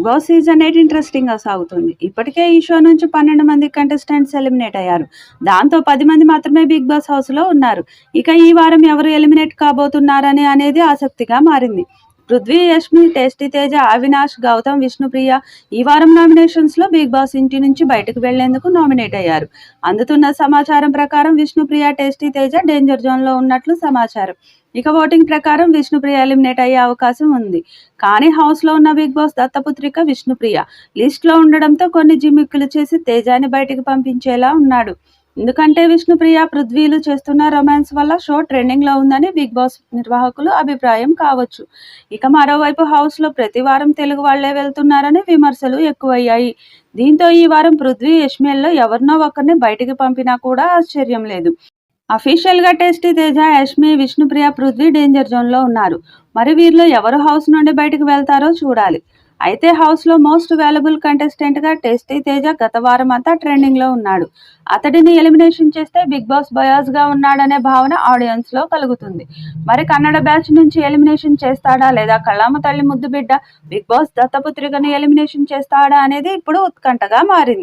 Boss season 8 ఇంట్రెస్టింగ్‌గా సాగుతుంది. ఇప్పటికే ఈ షో నుంచి 12 మంది కంటెస్టెంట్స్ ఎలిమినేట్ అయ్యారు. దాంతో 10 మంది మాత్రమే బిగ్ బాస్ హౌస్‌లో ఉన్నారు. ఇక ఈ వారం ఎవరు ఎలిమినేట్ కాబోతున్నారని అనేది ఆసక్తిగా మారింది. పృథ్వీ, యష్మి, టేస్టీ తేజ, అవినాష్, గౌతమ్, విష్ణుప్రియ ఈ వారం నామినేషన్స్‌లో బిగ్ బాస్ ఇంటి నుంచి బయటకు వెళ్లేందుకు నామినేట్ అయ్యారు. అందుతున్న సమాచారం ప్రకారం విష్ణుప్రియ, టేస్టీ తేజ డేంజర్ జోన్‌లో ఉన్నట్లు సమాచారం. ఇక ఓటింగ్ ప్రకారం విష్ణుప్రియ ఎలిమినేట్ అయ్యే అవకాశం ఉంది. కానీ హౌస్లో ఉన్న బిగ్ బాస్ దత్తపుత్రిక విష్ణుప్రియ లిస్ట్లో ఉండడంతో కొన్ని జిమ్మిక్కులు చేసి తేజాని బయటికి పంపించేలా ఉన్నాడు. ఎందుకంటే విష్ణుప్రియ, పృథ్వీలు చేస్తున్న రొమాన్స్ వల్ల షో ట్రెండింగ్లో ఉందని బిగ్ బాస్ నిర్వాహకులు అభిప్రాయం కావచ్చు. ఇక మరోవైపు హౌస్లో ప్రతి వారం తెలుగు వాళ్లే వెళ్తున్నారని విమర్శలు ఎక్కువయ్యాయి. దీంతో ఈ వారం పృథ్వీ, యష్మిల్లో ఎవరినో ఒకరిని బయటికి పంపినా కూడా ఆశ్చర్యం లేదు. అఫీషియల్‌గా టేస్టీ తేజ, యష్మి, విష్ణుప్రియ, పృథ్వీ డేంజర్ జోన్‌లో ఉన్నారు. మరి వీరిలో ఎవరు హౌస్ నుండి బయటకు వెళ్తారో చూడాలి. అయితే హౌస్లో మోస్ట్ వాల్యుబుల్ కంటెస్టెంట్గా టేస్టీ తేజ గత వారం అంతా ట్రెండింగ్లో ఉన్నాడు. అతడిని ఎలిమినేషన్ చేస్తే బిగ్ బాస్ బయాస్గా ఉన్నాడనే భావన ఆడియన్స్లో కలుగుతుంది. మరి కన్నడ బ్యాచ్ నుంచి ఎలిమినేషన్ చేస్తాడా లేదా కళ్ళమ్మ తల్లి ముద్దు బిడ్డ బిగ్ బాస్ దత్తపుత్రికను ఎలిమినేషన్ చేస్తాడా అనేది ఇప్పుడు ఉత్కంఠగా మారింది.